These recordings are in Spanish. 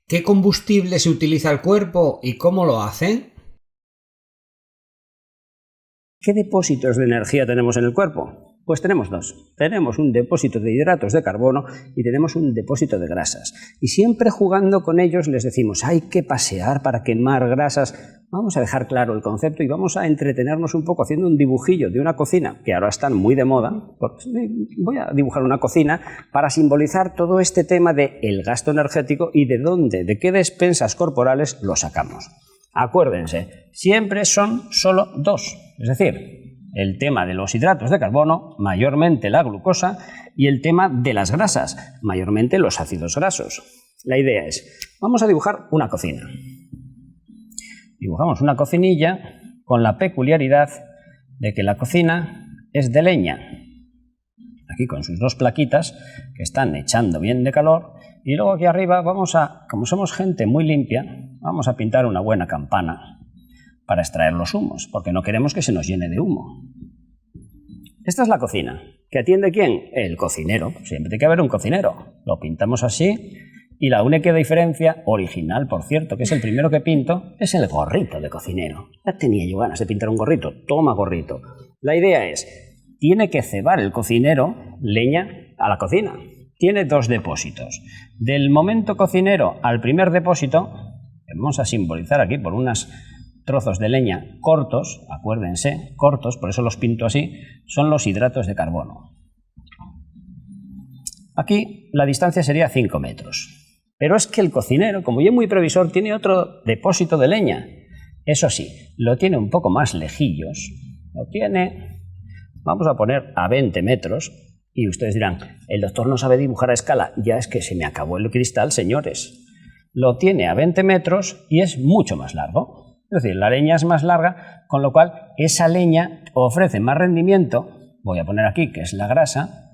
¿Qué combustible se utiliza el cuerpo y cómo lo hace? ¿Qué depósitos de energía tenemos en el cuerpo? Pues tenemos dos. Tenemos un depósito de hidratos de carbono y tenemos un depósito de grasas. Y siempre jugando con ellos les decimos, hay que pasear para quemar grasas. Vamos a dejar claro el concepto y vamos a entretenernos un poco haciendo un dibujillo de una cocina, que ahora están muy de moda. Voy a dibujar una cocina para simbolizar todo este tema del gasto energético y de dónde, de qué despensas corporales lo sacamos. Acuérdense, siempre son solo dos, es decir, el tema de los hidratos de carbono, mayormente la glucosa, y el tema de las grasas, mayormente los ácidos grasos. La idea es, vamos a dibujar una cocina. Dibujamos una cocinilla con la peculiaridad de que la cocina es de leña. Aquí con sus dos plaquitas que están echando bien de calor. Y luego aquí arriba vamos a, como somos gente muy limpia, vamos a pintar una buena campana para extraer los humos, porque no queremos que se nos llene de humo. Esta es la cocina. ¿Que atiende quién? El cocinero. Siempre tiene que haber un cocinero. Lo pintamos así. Y la única diferencia, original por cierto, que es el primero que pinto, es el gorrito de cocinero. Ya tenía yo ganas de pintar un gorrito. Toma gorrito. La idea es, tiene que cebar el cocinero leña a la cocina. Tiene dos depósitos. Del momento cocinero al primer depósito, que vamos a simbolizar aquí por unos trozos de leña cortos, acuérdense, cortos, por eso los pinto así, son los hidratos de carbono. Aquí la distancia sería 5 metros. Pero es que el cocinero, como yo es muy previsor, tiene otro depósito de leña. Eso sí, lo tiene un poco más lejillos. Lo tiene, vamos a poner a 20 metros. Y ustedes dirán, el doctor no sabe dibujar a escala. Ya es que se me acabó el cristal, señores. Lo tiene a 20 metros y es mucho más largo. Es decir, la leña es más larga, con lo cual esa leña ofrece más rendimiento. Voy a poner aquí que es la grasa.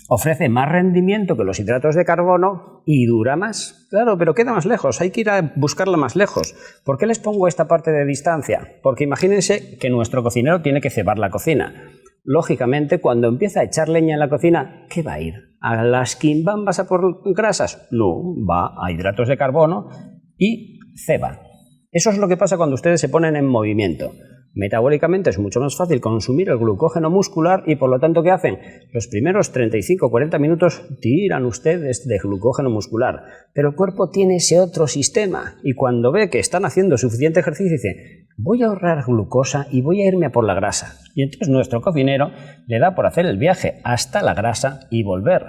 Ofrece más rendimiento que los hidratos de carbono y dura más. Claro, pero queda más lejos, hay que ir a buscarla más lejos. ¿Por qué les pongo esta parte de distancia? Porque imagínense que nuestro cocinero tiene que cebar la cocina. Lógicamente, cuando empieza a echar leña en la cocina, ¿qué va a ir? ¿A las quimbambas a por grasas? No, va a hidratos de carbono y ceba. Eso es lo que pasa cuando ustedes se ponen en movimiento. Metabólicamente es mucho más fácil consumir el glucógeno muscular y por lo tanto, ¿qué hacen? Los primeros 35-40 minutos tiran ustedes de glucógeno muscular, pero el cuerpo tiene ese otro sistema y cuando ve que están haciendo suficiente ejercicio dice, voy a ahorrar glucosa y voy a irme a por la grasa. Y entonces nuestro cocinero le da por hacer el viaje hasta la grasa y volver.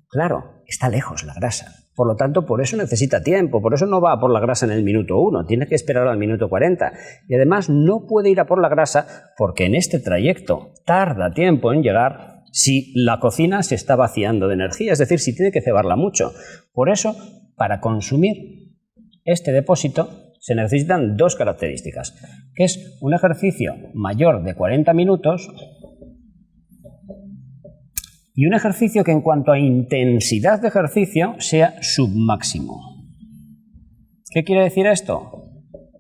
Claro, está lejos la grasa. Por lo tanto, por eso necesita tiempo, por eso no va a por la grasa en el minuto 1, tiene que esperar al minuto 40. Y además no puede ir a por la grasa porque en este trayecto tarda tiempo en llegar si la cocina se está vaciando de energía, es decir, si tiene que cebarla mucho. Por eso, para consumir este depósito se necesitan dos características, que es un ejercicio mayor de 40 minutos y un ejercicio que en cuanto a intensidad de ejercicio sea submáximo. ¿Qué quiere decir esto?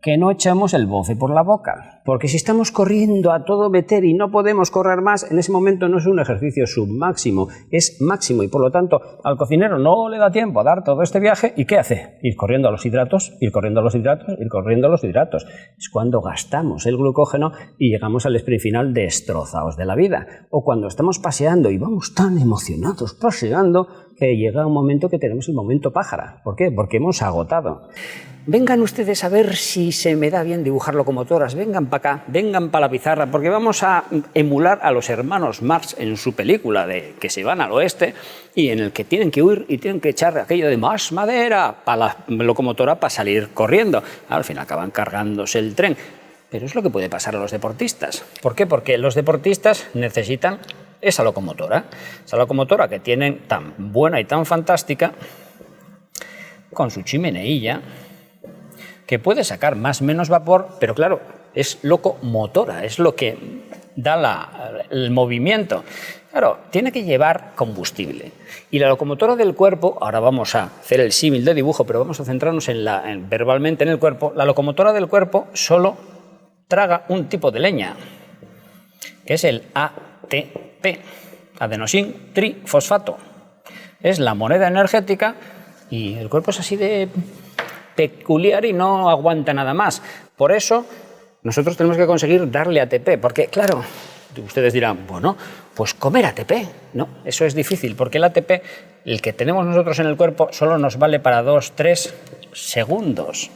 Que no echemos el bofe por la boca, porque si estamos corriendo a todo meter y no podemos correr más, en ese momento no es un ejercicio submáximo, es máximo y por lo tanto al cocinero no le da tiempo a dar todo este viaje y ¿qué hace? Ir corriendo a los hidratos, ir corriendo a los hidratos, ir corriendo a los hidratos. Es cuando gastamos el glucógeno y llegamos al sprint final destrozados de la vida. O cuando estamos paseando y vamos tan emocionados paseando que llega un momento que tenemos el momento pájara. ¿Por qué? Porque hemos agotado. Vengan ustedes a ver si se me da bien dibujar locomotoras, vengan para acá, vengan para la pizarra, porque vamos a emular a los hermanos Marx en su película de que se van al oeste y en el que tienen que huir y tienen que echar aquello de más madera para la locomotora para salir corriendo. Al final acaban cargándose el tren. Pero es lo que puede pasar a los deportistas. ¿Por qué? Porque los deportistas necesitan esa locomotora que tienen tan buena y tan fantástica, con su chimeneilla, que puede sacar más o menos vapor, pero claro, es locomotora, es lo que da el movimiento. Claro, tiene que llevar combustible. Y la locomotora del cuerpo, ahora vamos a hacer el símil de dibujo, pero vamos a centrarnos verbalmente en el cuerpo. La locomotora del cuerpo solo traga un tipo de leña, que es el ATP, adenosín trifosfato. Es la moneda energética, Y el cuerpo es así de peculiar y no aguanta nada más. Por eso nosotros tenemos que conseguir darle ATP, porque claro, ustedes dirán, bueno, pues comer ATP. No, eso es difícil, porque el ATP, el que tenemos nosotros en el cuerpo, solo nos vale para 2-3 segundos.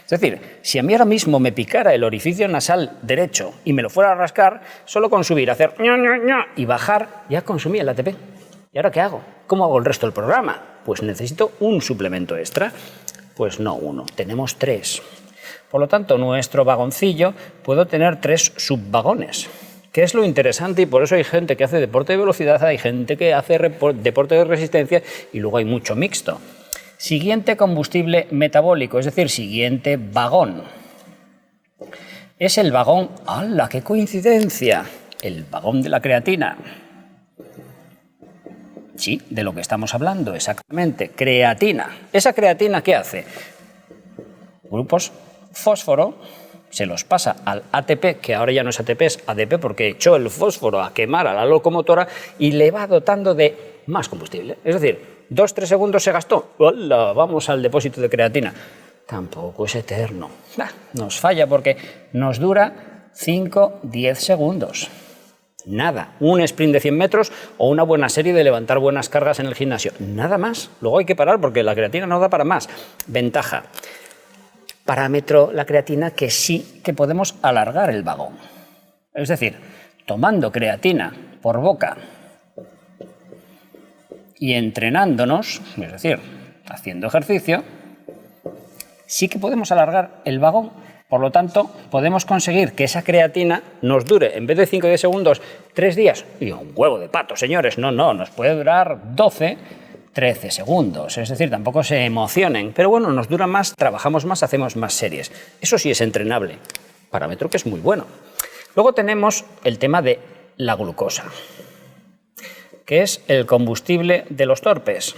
Es decir, si a mí ahora mismo me picara el orificio nasal derecho y me lo fuera a rascar, solo con subir, hacer ña, ña, ña, y bajar, ya consumí el ATP. ¿Y ahora qué hago? ¿Cómo hago el resto del programa? Pues necesito un suplemento extra. Pues no uno, tenemos 3. Por lo tanto, nuestro vagoncillo puede tener 3 subvagones. ¿Qué es lo interesante? Y por eso hay gente que hace deporte de velocidad, hay gente que hace deporte de resistencia y luego hay mucho mixto. Siguiente combustible metabólico, es decir, siguiente vagón. Es el vagón, ¡hala, qué coincidencia! El vagón de la creatina. Sí, de lo que estamos hablando, exactamente, creatina. ¿Esa creatina qué hace? Grupos fósforo se los pasa al ATP, que ahora ya no es ATP, es ADP, porque echó el fósforo a quemar a la locomotora y le va dotando de más combustible. Es decir, 2-3 segundos se gastó, ¡hola! Vamos al depósito de creatina. Tampoco es eterno. Nos falla porque nos dura 5-10 segundos. Nada, un sprint de 100 metros o una buena serie de levantar buenas cargas en el gimnasio. Nada más. Luego hay que parar porque la creatina no da para más. Ventaja. Parámetro la creatina que sí que podemos alargar el vagón. Es decir, tomando creatina por boca y entrenándonos, es decir, haciendo ejercicio, sí que podemos alargar el vagón. Por lo tanto, podemos conseguir que esa creatina nos dure, en vez de 5 o 10 segundos, 3 días. Y un huevo de pato, señores. No, nos puede durar 12, 13 segundos. Es decir, tampoco se emocionen. Pero bueno, nos dura más, trabajamos más, hacemos más series. Eso sí es entrenable. Parámetro que es muy bueno. Luego tenemos el tema de la glucosa, que es el combustible de los torpes.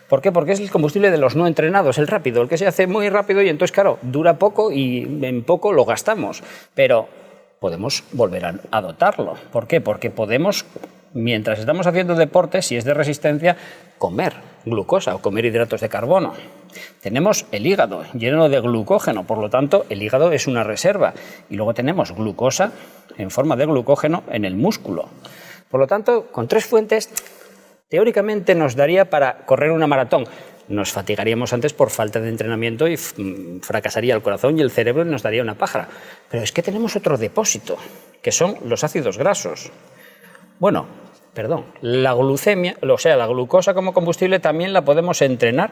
¿Por qué? Porque es el combustible de los no entrenados, el rápido, el que se hace muy rápido y entonces, claro, dura poco y en poco lo gastamos. Pero podemos volver a dotarlo. ¿Por qué? Porque podemos, mientras estamos haciendo deporte, si es de resistencia, comer glucosa o comer hidratos de carbono. Tenemos el hígado lleno de glucógeno, por lo tanto, el hígado es una reserva. Y luego tenemos glucosa en forma de glucógeno en el músculo. Por lo tanto, con 3 fuentes, teóricamente nos daría para correr una maratón. Nos fatigaríamos antes por falta de entrenamiento y fracasaría el corazón y el cerebro y nos daría una pájara. Pero es que tenemos otro depósito, que son los ácidos grasos. Bueno, perdón, la glucemia, o sea, la glucosa como combustible también la podemos entrenar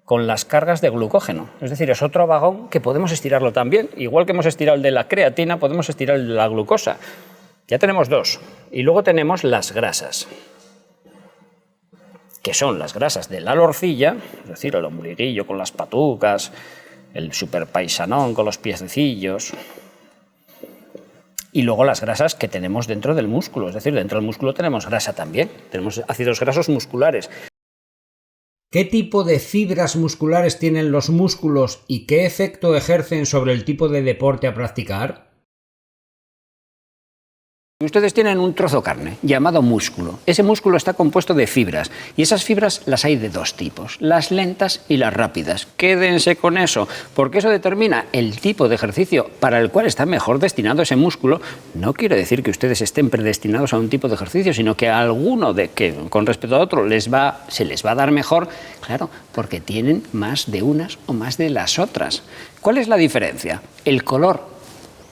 con las cargas de glucógeno. Es decir, es otro vagón que podemos estirarlo también. Igual que hemos estirado el de la creatina, podemos estirar el de la glucosa. Ya tenemos 2. Y luego tenemos las grasas, que son las grasas de la lorcilla, es decir, el ombliguillo con las patucas, el superpaisanón con los piececillos, y luego las grasas que tenemos dentro del músculo, es decir, dentro del músculo tenemos grasa también, tenemos ácidos grasos musculares. ¿Qué tipo de fibras musculares tienen los músculos y qué efecto ejercen sobre el tipo de deporte a practicar? Ustedes tienen un trozo de carne llamado músculo. Ese músculo está compuesto de fibras y esas fibras las hay de 2 tipos, las lentas y las rápidas. Quédense con eso, porque eso determina el tipo de ejercicio para el cual está mejor destinado ese músculo. No quiere decir que ustedes estén predestinados a un tipo de ejercicio, sino que a alguno de que con respecto a otro se les va a dar mejor, claro, porque tienen más de unas o más de las otras. ¿Cuál es la diferencia? El color.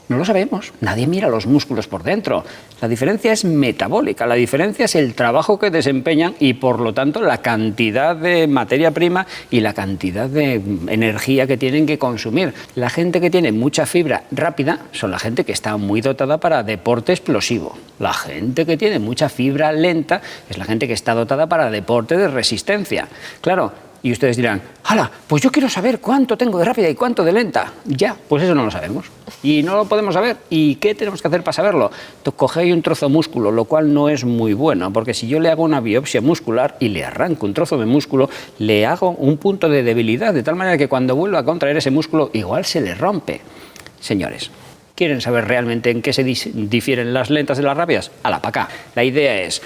No lo sabemos, nadie mira los músculos por dentro. La diferencia es metabólica, la diferencia es el trabajo que desempeñan y por lo tanto la cantidad de materia prima y la cantidad de energía que tienen que consumir. La gente que tiene mucha fibra rápida son la gente que está muy dotada para deporte explosivo. La gente que tiene mucha fibra lenta es la gente que está dotada para deporte de resistencia. Claro. Y ustedes dirán, ¡hala! Pues yo quiero saber cuánto tengo de rápida y cuánto de lenta. Ya, pues eso no lo sabemos. Y no lo podemos saber. ¿Y qué tenemos que hacer para saberlo? Coge ahí un trozo de músculo, lo cual no es muy bueno, porque si yo le hago una biopsia muscular y le arranco un trozo de músculo, le hago un punto de debilidad, de tal manera que cuando vuelva a contraer ese músculo, igual se le rompe. Señores, ¿quieren saber realmente en qué se difieren las lentas de las rápidas? A la para acá. La idea es,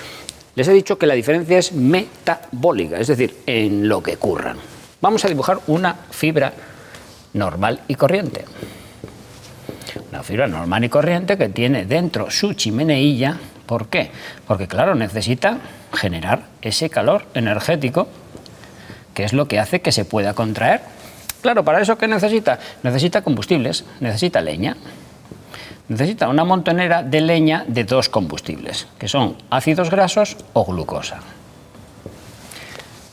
Les he dicho que la diferencia es metabólica, es decir, en lo que curran. Vamos a dibujar una fibra normal y corriente. Una fibra normal y corriente que tiene dentro su chimeneilla. ¿Por qué? Porque, claro, necesita generar ese calor energético, que es lo que hace que se pueda contraer. Claro, ¿para eso qué necesita? Necesita combustibles, necesita leña. Necesita una montonera de leña de dos combustibles, que son ácidos grasos o glucosa.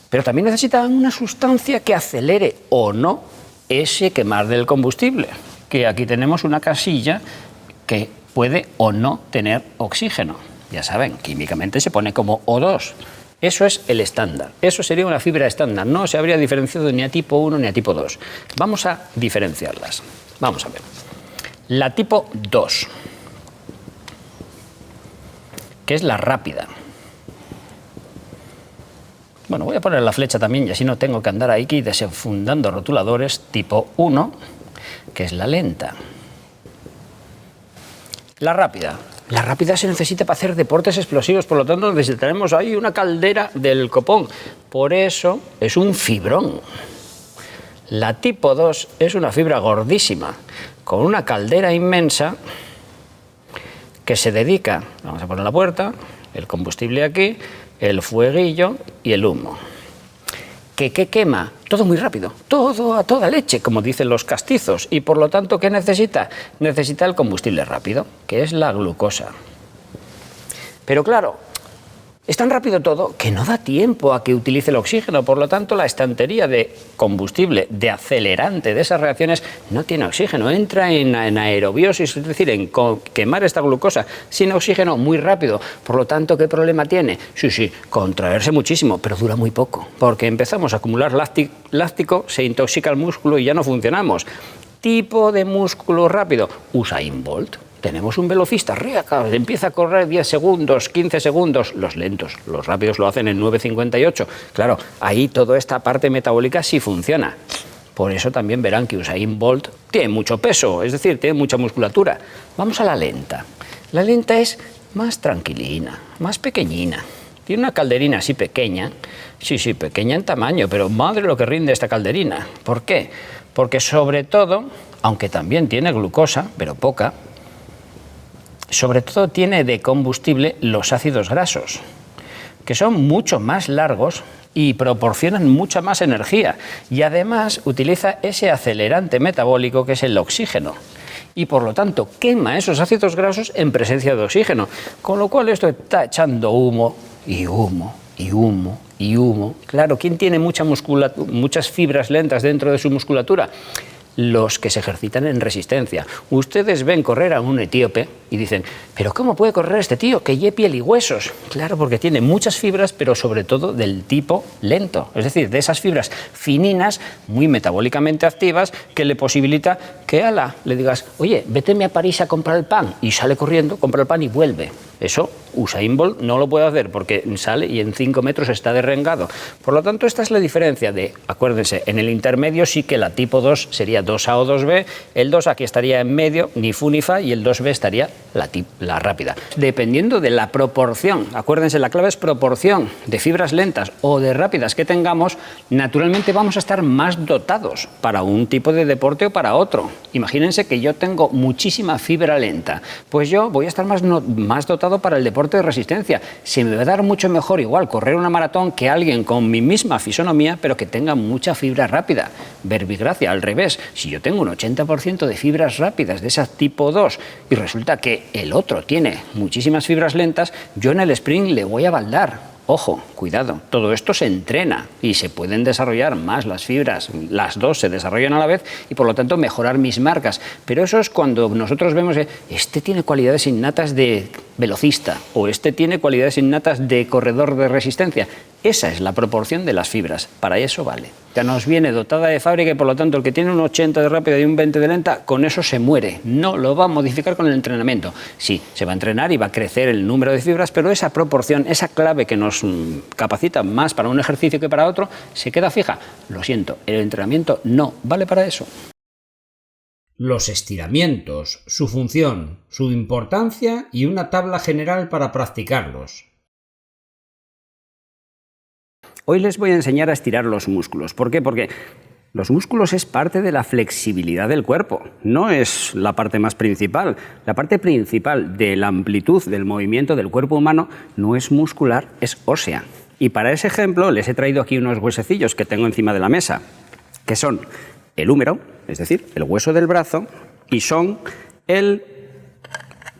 Pero también necesita una sustancia que acelere o no ese quemar del combustible, que aquí tenemos una casilla que puede o no tener oxígeno. Ya saben, químicamente se pone como O2. Eso es el estándar. Eso sería una fibra estándar. No se habría diferenciado ni a tipo 1 ni a tipo 2. Vamos a diferenciarlas. Vamos a ver. La tipo 2, que es la rápida. Bueno, voy a poner la flecha también y así no tengo que andar aquí desenfundando rotuladores. Tipo 1, que es la lenta. La rápida. La rápida se necesita para hacer deportes explosivos, por lo tanto necesitaremos ahí una caldera del copón. Por eso es un fibrón. La tipo 2 es una fibra gordísima, con una caldera inmensa que se dedica, vamos a poner la puerta, el combustible aquí, el fueguillo y el humo. ¿Qué quema? Todo muy rápido, todo a toda leche, como dicen los castizos, y por lo tanto, ¿qué necesita? Necesita el combustible rápido, que es la glucosa. Pero claro, es tan rápido todo que no da tiempo a que utilice el oxígeno, por lo tanto la estantería de combustible, de acelerante de esas reacciones, no tiene oxígeno, entra en aerobiosis, es decir, en quemar esta glucosa sin oxígeno muy rápido. Por lo tanto, ¿qué problema tiene? Sí, contraerse muchísimo, pero dura muy poco, porque empezamos a acumular láctico, se intoxica el músculo y ya no funcionamos. Tipo de músculo rápido, Usain Bolt. Tenemos un velocista, empieza a correr 10 segundos, 15 segundos, los lentos, los rápidos lo hacen en 9,58. Claro, ahí toda esta parte metabólica sí funciona. Por eso también verán que Usain Bolt tiene mucho peso, es decir, tiene mucha musculatura. Vamos a la lenta. La lenta es más tranquilina, más pequeñina. Tiene una calderina así pequeña, sí, pequeña en tamaño, pero madre lo que rinde esta calderina. ¿Por qué? Porque sobre todo, aunque también tiene glucosa, pero poca, sobre todo tiene de combustible los ácidos grasos, que son mucho más largos y proporcionan mucha más energía. Y además utiliza ese acelerante metabólico que es el oxígeno. Y por lo tanto quema esos ácidos grasos en presencia de oxígeno. Con lo cual esto está echando humo y humo y humo y humo. Claro, ¿quién tiene muchas fibras lentas dentro de su musculatura? Los que se ejercitan en resistencia. Ustedes ven correr a un etíope y dicen, ¿pero cómo puede correr este tío que lleve piel y huesos? Claro, porque tiene muchas fibras, pero sobre todo del tipo lento, es decir, de esas fibras fininas, muy metabólicamente activas, que le posibilita que le digas, oye, véteme a París a comprar el pan, y sale corriendo, compra el pan y vuelve. Eso Usain Bolt no lo puede hacer porque sale y en 5 metros está derrengado. Por lo tanto, esta es la diferencia de, acuérdense, en el intermedio sí que la tipo 2 sería 2A o 2B, el 2 aquí estaría en medio, ni fu ni fa, y el 2B estaría la rápida. Dependiendo de la proporción, acuérdense, la clave es proporción de fibras lentas o de rápidas que tengamos, naturalmente vamos a estar más dotados para un tipo de deporte o para otro. Imagínense que yo tengo muchísima fibra lenta, pues yo voy a estar más dotado para el deporte de resistencia. Se me va a dar mucho mejor igual correr una maratón que alguien con mi misma fisonomía, pero que tenga mucha fibra rápida. Verbigracia, al revés. Si yo tengo un 80% de fibras rápidas de esa tipo 2 y resulta que el otro tiene muchísimas fibras lentas, yo en el sprint le voy a baldar. Ojo, cuidado, todo esto se entrena y se pueden desarrollar más las fibras, las dos se desarrollan a la vez y por lo tanto mejorar mis marcas. Pero eso es cuando nosotros vemos que este tiene cualidades innatas de velocista o este tiene cualidades innatas de corredor de resistencia. Esa es la proporción de las fibras, para eso vale. Ya nos viene dotada de fábrica y por lo tanto el que tiene un 80 de rápida y un 20 de lenta, con eso se muere. No lo va a modificar con el entrenamiento. Sí, se va a entrenar y va a crecer el número de fibras, pero esa proporción, esa clave que nos capacita más para un ejercicio que para otro, se queda fija. Lo siento, el entrenamiento no vale para eso. Los estiramientos, su función, su importancia y una tabla general para practicarlos. Hoy les voy a enseñar a estirar los músculos. ¿Por qué? Porque los músculos es parte de la flexibilidad del cuerpo, no es la parte más principal. La parte principal de la amplitud del movimiento del cuerpo humano no es muscular, es ósea. Y para ese ejemplo les he traído aquí unos huesecillos que tengo encima de la mesa, que son el húmero, es decir, el hueso del brazo, y son el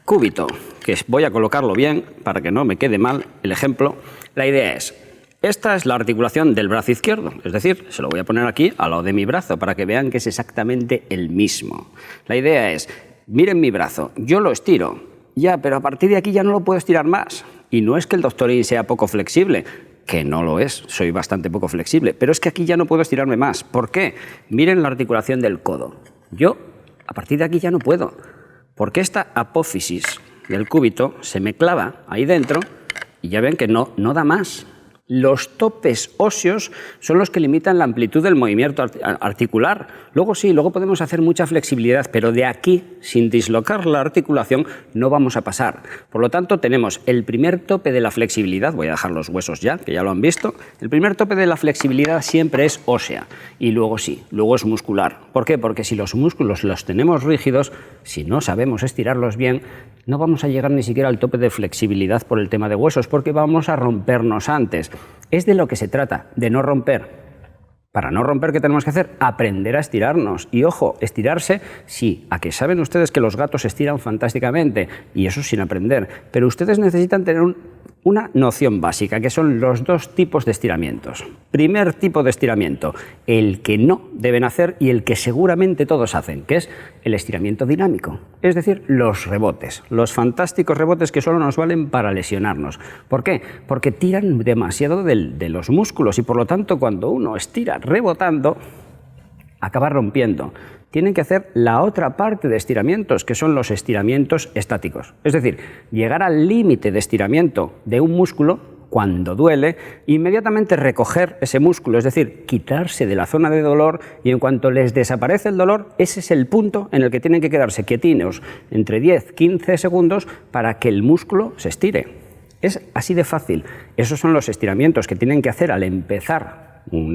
cúbito, que voy a colocarlo bien para que no me quede mal el ejemplo. La idea es, esta es la articulación del brazo izquierdo, es decir, se lo voy a poner aquí al lado de mi brazo para que vean que es exactamente el mismo. La idea es, miren mi brazo, yo lo estiro, ya, pero a partir de aquí ya no lo puedo estirar más. Y no es que el doctorín sea poco flexible, que no lo es, soy bastante poco flexible, pero es que aquí ya no puedo estirarme más. ¿Por qué? Miren la articulación del codo. Yo, a partir de aquí ya no puedo, porque esta apófisis del cúbito se me clava ahí dentro y ya ven que no da más. Los topes óseos son los que limitan la amplitud del movimiento articular. Luego sí, luego podemos hacer mucha flexibilidad, pero de aquí, sin dislocar la articulación, no vamos a pasar. Por lo tanto, tenemos el primer tope de la flexibilidad, voy a dejar los huesos ya, que ya lo han visto, el primer tope de la flexibilidad siempre es ósea, y luego sí, luego es muscular. ¿Por qué? Porque si los músculos los tenemos rígidos, si no sabemos estirarlos bien, no vamos a llegar ni siquiera al tope de flexibilidad por el tema de huesos, porque vamos a rompernos antes. Es de lo que se trata, de no romper. Para no romper, ¿qué tenemos que hacer? Aprender a estirarnos. Y ojo, estirarse, sí, a que saben ustedes que los gatos se estiran fantásticamente, y eso sin aprender, pero ustedes necesitan tener una noción básica, que son los dos tipos de estiramientos. Primer tipo de estiramiento, el que no deben hacer y el que seguramente todos hacen, que es el estiramiento dinámico, es decir, los rebotes, los fantásticos rebotes que solo nos valen para lesionarnos. ¿Por qué? Porque tiran demasiado de los músculos y por lo tanto cuando uno estira rebotando, acaba rompiendo. Tienen que hacer la otra parte de estiramientos, que son los estiramientos estáticos. Es decir, llegar al límite de estiramiento de un músculo cuando duele, inmediatamente recoger ese músculo, es decir, quitarse de la zona de dolor y en cuanto les desaparece el dolor, ese es el punto en el que tienen que quedarse quietinos entre 10-15 segundos para que el músculo se estire. Es así de fácil. Esos son los estiramientos que tienen que hacer al empezar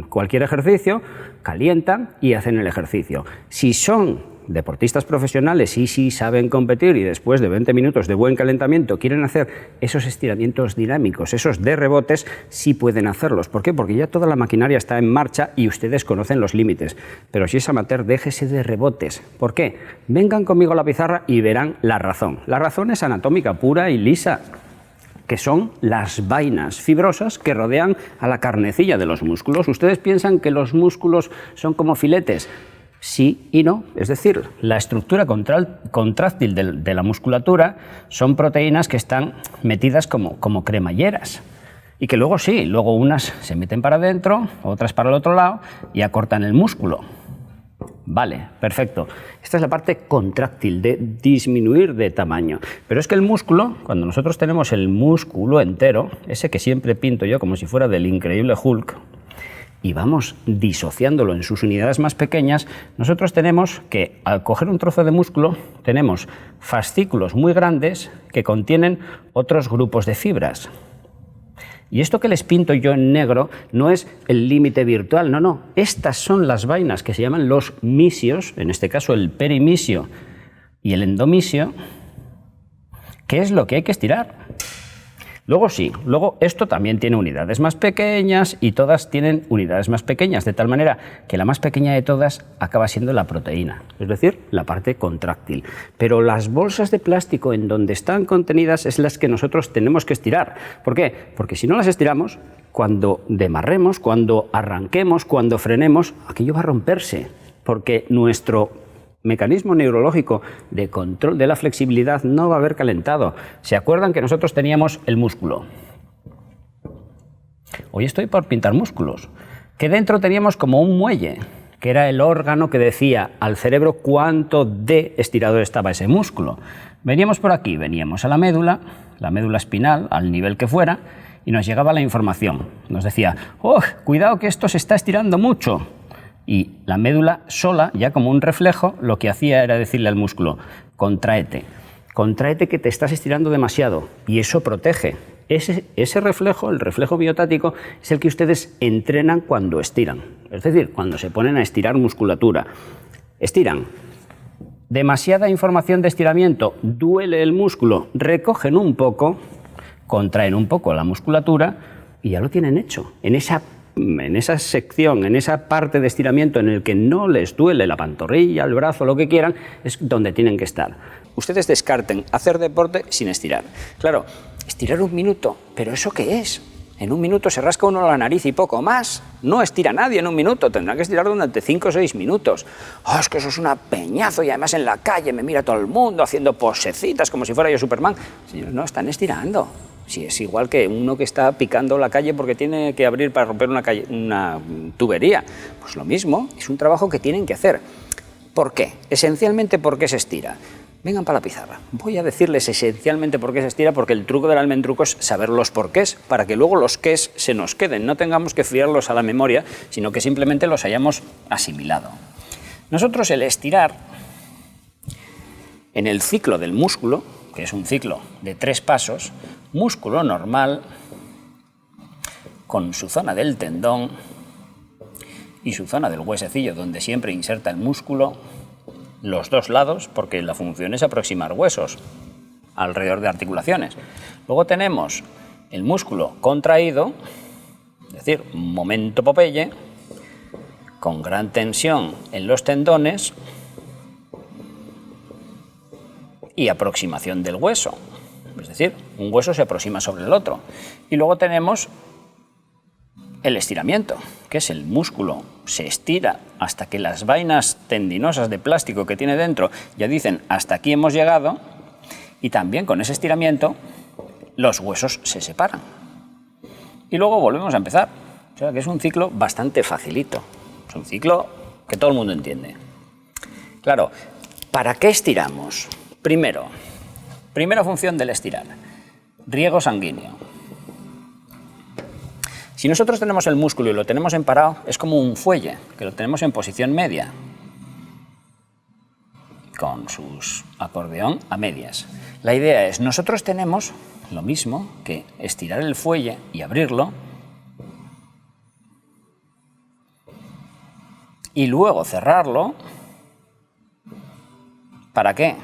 cualquier ejercicio, calientan y hacen el ejercicio. Si son deportistas profesionales y si saben competir y después de 20 minutos de buen calentamiento quieren hacer esos estiramientos dinámicos, esos de rebotes, sí pueden hacerlos. ¿Por qué? Porque ya toda la maquinaria está en marcha y ustedes conocen los límites. Pero si es amateur, déjese de rebotes. ¿Por qué? Vengan conmigo a la pizarra y verán la razón. La razón es anatómica pura y lisa, que son las vainas fibrosas que rodean a la carnecilla de los músculos. ¿Ustedes piensan que los músculos son como filetes? Sí y no. Es decir, la estructura contráctil de la musculatura son proteínas que están metidas como cremalleras. Y que luego sí, luego unas se meten para adentro, otras para el otro lado y acortan el músculo. Vale, perfecto. Esta es la parte contráctil, de disminuir de tamaño. Pero es que el músculo, cuando nosotros tenemos el músculo entero, ese que siempre pinto yo como si fuera del increíble Hulk, y vamos disociándolo en sus unidades más pequeñas, nosotros tenemos que, al coger un trozo de músculo, tenemos fascículos muy grandes que contienen otros grupos de fibras. Y esto que les pinto yo en negro no es el límite virtual, no. Estas son las vainas que se llaman los misios, en este caso el perimisio y el endomisio, que es lo que hay que estirar. Luego sí, luego esto también tiene unidades más pequeñas y todas tienen unidades más pequeñas, de tal manera que la más pequeña de todas acaba siendo la proteína, es decir, la parte contráctil. Pero las bolsas de plástico en donde están contenidas es las que nosotros tenemos que estirar. ¿Por qué? Porque si no las estiramos, cuando demarremos, cuando arranquemos, cuando frenemos, aquello va a romperse, porque nuestro mecanismo neurológico de control de la flexibilidad no va a haber calentado. ¿Se acuerdan que nosotros teníamos el músculo? Hoy estoy por pintar músculos. Que dentro teníamos como un muelle, que era el órgano que decía al cerebro cuánto de estirado estaba ese músculo. Veníamos por aquí, veníamos a la médula espinal, al nivel que fuera, y nos llegaba la información. Nos decía, ¡oh, cuidado que esto se está estirando mucho! Y la médula sola, ya como un reflejo, lo que hacía era decirle al músculo, contráete que te estás estirando demasiado, y eso protege. Ese reflejo, el reflejo miotático, es el que ustedes entrenan cuando estiran. Es decir, cuando se ponen a estirar musculatura. Estiran. Demasiada información de estiramiento, duele el músculo, recogen un poco, contraen un poco la musculatura y ya lo tienen hecho. En esa sección, en esa parte de estiramiento en el que no les duele la pantorrilla, el brazo, lo que quieran, es donde tienen que estar. Ustedes descarten hacer deporte sin estirar. Claro, estirar un minuto, ¿pero eso qué es? En un minuto se rasca uno la nariz y poco más. No estira nadie en un minuto, tendrá que estirar durante 5 o 6 minutos. ¡Oh, es que eso es una peñazo! Y además en la calle me mira todo el mundo haciendo posecitas como si fuera yo Superman. Señores, no, están estirando. Sí, es igual que uno que está picando la calle porque tiene que abrir para romper una tubería. Pues lo mismo, es un trabajo que tienen que hacer. ¿Por qué? Esencialmente, ¿por qué se estira? Vengan para la pizarra. Voy a decirles esencialmente por qué se estira, porque el truco del almendruco es saber los porqués, para que luego los qués se nos queden. No tengamos que fiarlos a la memoria, sino que simplemente los hayamos asimilado. Nosotros el estirar, en el ciclo del músculo, que es un ciclo de 3 pasos, músculo normal, con su zona del tendón y su zona del huesecillo, donde siempre inserta el músculo, los dos lados, porque la función es aproximar huesos alrededor de articulaciones. Luego tenemos el músculo contraído, es decir, momento Popeye, con gran tensión en los tendones y aproximación del hueso, es decir, un hueso se aproxima sobre el otro. Y luego tenemos el estiramiento, que es el músculo se estira hasta que las vainas tendinosas de plástico que tiene dentro ya dicen hasta aquí hemos llegado, y también con ese estiramiento los huesos se separan. Y luego volvemos a empezar. O sea que es un ciclo bastante facilito. Es un ciclo que todo el mundo entiende. Claro, ¿para qué estiramos? Primera función del estirar, riego sanguíneo. Si nosotros tenemos el músculo y lo tenemos en parado, es como un fuelle, que lo tenemos en posición media, con sus acordeón a medias. La idea es, nosotros tenemos lo mismo que estirar el fuelle y abrirlo, y luego cerrarlo. ¿Para qué?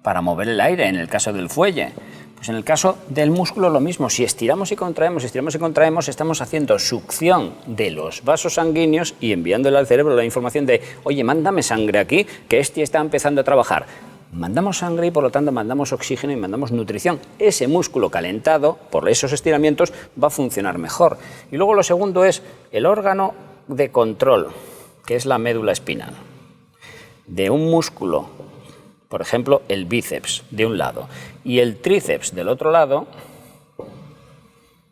Para mover el aire en el caso del fuelle. Pues en el caso del músculo lo mismo, si estiramos y contraemos, estamos haciendo succión de los vasos sanguíneos y enviándole al cerebro la información de, oye, mándame sangre aquí, que este está empezando a trabajar. Mandamos sangre y por lo tanto mandamos oxígeno y mandamos nutrición. Ese músculo calentado por esos estiramientos va a funcionar mejor. Y luego lo segundo es el órgano de control, que es la médula espinal. De un músculo, por ejemplo, el bíceps de un lado y el tríceps del otro lado,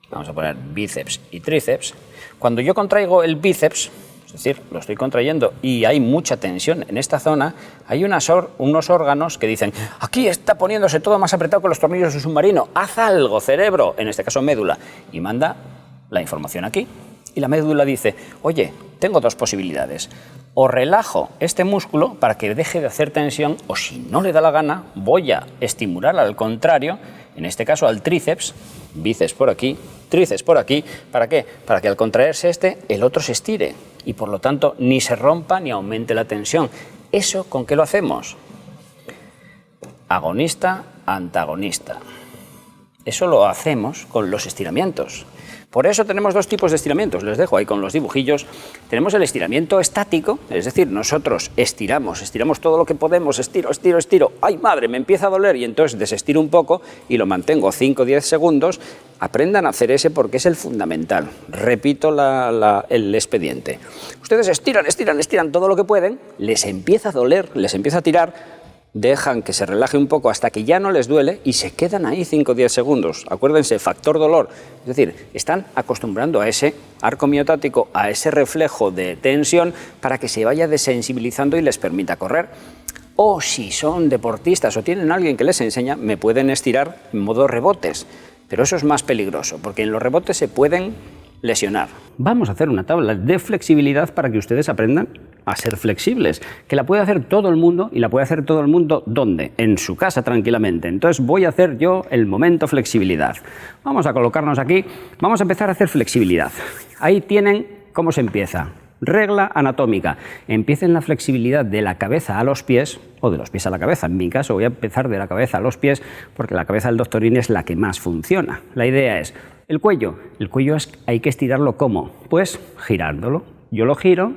vamos a poner bíceps y tríceps. Cuando yo contraigo el bíceps, es decir, lo estoy contrayendo y hay mucha tensión en esta zona, hay unos órganos que dicen, aquí está poniéndose todo más apretado que los tornillos de un submarino, haz algo, cerebro, en este caso médula, y manda la información aquí. Y la médula dice, oye, tengo 2 posibilidades. O relajo este músculo para que deje de hacer tensión, o si no le da la gana, voy a estimular al contrario, en este caso al tríceps, bíceps por aquí, tríceps por aquí. ¿Para qué? Para que al contraerse este, el otro se estire y por lo tanto ni se rompa ni aumente la tensión. ¿Eso con qué lo hacemos? Agonista, antagonista. Eso lo hacemos con los estiramientos. Por eso tenemos 2 tipos de estiramientos, les dejo ahí con los dibujillos. Tenemos el estiramiento estático, es decir, nosotros estiramos todo lo que podemos, estiro, ¡ay madre, me empieza a doler! Y entonces desestiro un poco y lo mantengo 5 o 10 segundos. Aprendan a hacer ese porque es el fundamental. Repito el expediente. Ustedes estiran todo lo que pueden, les empieza a doler, les empieza a tirar, dejan que se relaje un poco hasta que ya no les duele y se quedan ahí 5 o 10 segundos. Acuérdense, factor dolor. Es decir, están acostumbrando a ese arco miotático, a ese reflejo de tensión para que se vaya desensibilizando y les permita correr. O si son deportistas o tienen a alguien que les enseña, me pueden estirar en modo rebotes. Pero eso es más peligroso, porque en los rebotes se pueden lesionar. Vamos a hacer una tabla de flexibilidad para que ustedes aprendan a ser flexibles, que la puede hacer todo el mundo y la puede hacer todo el mundo ¿dónde? En su casa tranquilamente. Entonces voy a hacer yo el momento flexibilidad. Vamos a colocarnos aquí, vamos a empezar a hacer flexibilidad. Ahí tienen cómo se empieza. Regla anatómica. Empiecen la flexibilidad de la cabeza a los pies, o de los pies a la cabeza. En mi caso voy a empezar de la cabeza a los pies, porque la cabeza del doctorín es la que más funciona. La idea es el cuello. El cuello hay que estirarlo ¿cómo? Pues girándolo. Yo lo giro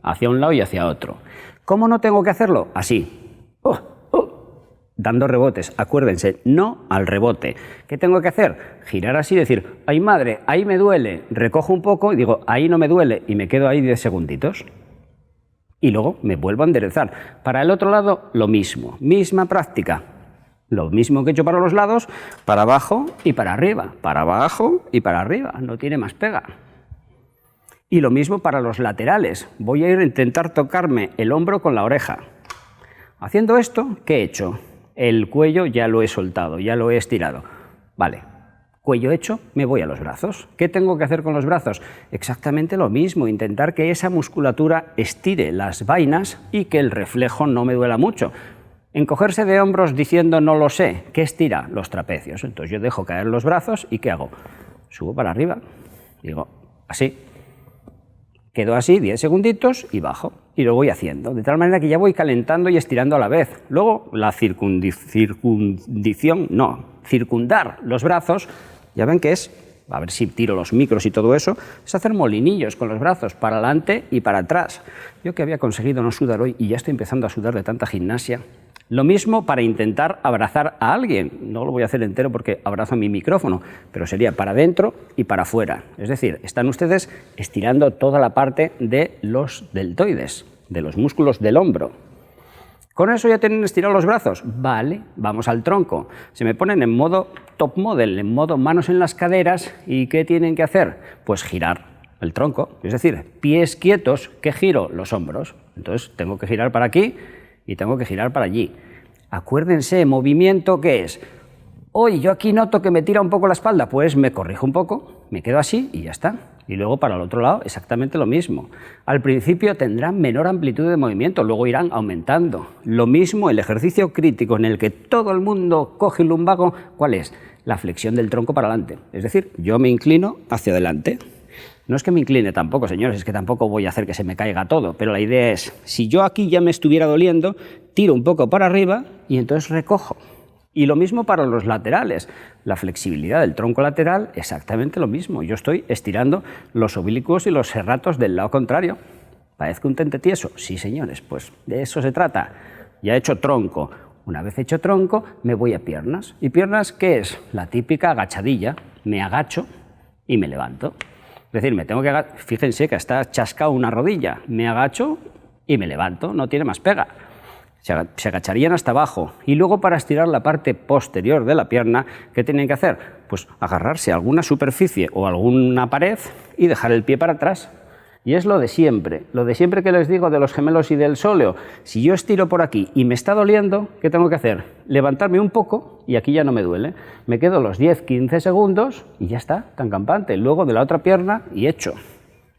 hacia un lado y hacia otro. ¿Cómo no tengo que hacerlo? Así. Dando rebotes. Acuérdense, no al rebote. ¿Qué tengo que hacer? Girar así y decir, ¡ay madre! Ahí me duele. Recojo un poco y digo, ahí no me duele. Y me quedo ahí 10 segunditos. Y luego me vuelvo a enderezar. Para el otro lado, lo mismo. Misma práctica. Lo mismo que he hecho para los lados, para abajo y para arriba. Para abajo y para arriba. No tiene más pega. Y lo mismo para los laterales. Voy a ir a intentar tocarme el hombro con la oreja. Haciendo esto, ¿qué he hecho? El cuello ya lo he soltado, ya lo he estirado. Vale, cuello hecho, me voy a los brazos. ¿Qué tengo que hacer con los brazos? Exactamente lo mismo, intentar que esa musculatura estire las vainas y que el reflejo no me duela mucho. Encogerse de hombros diciendo no lo sé, ¿qué estira? Los trapecios. Entonces yo dejo caer los brazos y ¿qué hago? Subo para arriba, digo así. Quedo así 10 segunditos y bajo. Y lo voy haciendo, de tal manera que ya voy calentando y estirando a la vez. Luego la circundar los brazos, ya ven que es, a ver si tiro los micros y todo eso, es hacer molinillos con los brazos para adelante y para atrás. Yo que había conseguido no sudar hoy y ya estoy empezando a sudar de tanta gimnasia. Lo mismo para intentar abrazar a alguien. No lo voy a hacer entero porque abrazo mi micrófono, pero sería para adentro y para afuera. Es decir, están ustedes estirando toda la parte de los deltoides, de los músculos del hombro. ¿Con eso ya tienen estirados los brazos? Vale, vamos al tronco. Se me ponen en modo top model, en modo manos en las caderas. ¿Y qué tienen que hacer? Pues girar el tronco. Es decir, pies quietos, ¿qué giro? Los hombros. Entonces tengo que girar para aquí y tengo que girar para allí. Acuérdense, movimiento, ¿qué es? Hoy yo aquí noto que me tira un poco la espalda, pues me corrijo un poco, me quedo así y ya está. Y luego para el otro lado exactamente lo mismo. Al principio tendrán menor amplitud de movimiento, luego irán aumentando. Lo mismo el ejercicio crítico en el que todo el mundo coge el lumbago, ¿cuál es? La flexión del tronco para adelante. Es decir, yo me inclino hacia adelante. No es que me incline tampoco, señores, es que tampoco voy a hacer que se me caiga todo, pero la idea es, si yo aquí ya me estuviera doliendo, tiro un poco para arriba y entonces recojo. Y lo mismo para los laterales, la flexibilidad del tronco lateral, exactamente lo mismo. Yo estoy estirando los oblicuos y los serratos del lado contrario. ¿Parezco un tente tieso? Sí, señores, pues de eso se trata. Ya he hecho tronco. Una vez hecho tronco, me voy a piernas. ¿Y piernas qué es? La típica agachadilla. Me agacho y me levanto. Es decir, me tengo que agachar. Fíjense que está chascado una rodilla. Me agacho y me levanto, no tiene más pega. Se agacharían hasta abajo. Y luego para estirar la parte posterior de la pierna, ¿qué tienen que hacer? Pues agarrarse a alguna superficie o alguna pared y dejar el pie para atrás. Y es lo de siempre que les digo de los gemelos y del sóleo. Si yo estiro por aquí y me está doliendo, ¿qué tengo que hacer? Levantarme un poco y aquí ya no me duele. Me quedo los 10-15 segundos y ya está, tan campante. Luego de la otra pierna y hecho.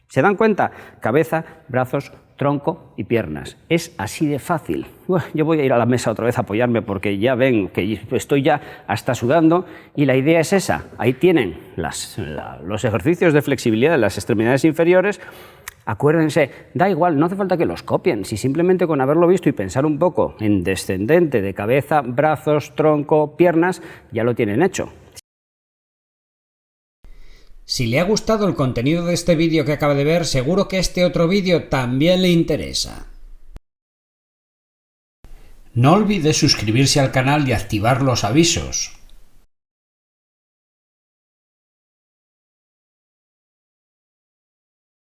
¿Se dan cuenta? Cabeza, brazos, tronco y piernas. Es así de fácil. Yo voy a ir a la mesa otra vez a apoyarme porque ya ven que estoy ya hasta sudando y la idea es esa. Ahí tienen los ejercicios de flexibilidad de las extremidades inferiores. Acuérdense, da igual, no hace falta que los copien, si simplemente con haberlo visto y pensar un poco en descendente de cabeza, brazos, tronco, piernas, ya lo tienen hecho. Si le ha gustado el contenido de este vídeo que acaba de ver, seguro que este otro vídeo también le interesa. No olvide suscribirse al canal y activar los avisos.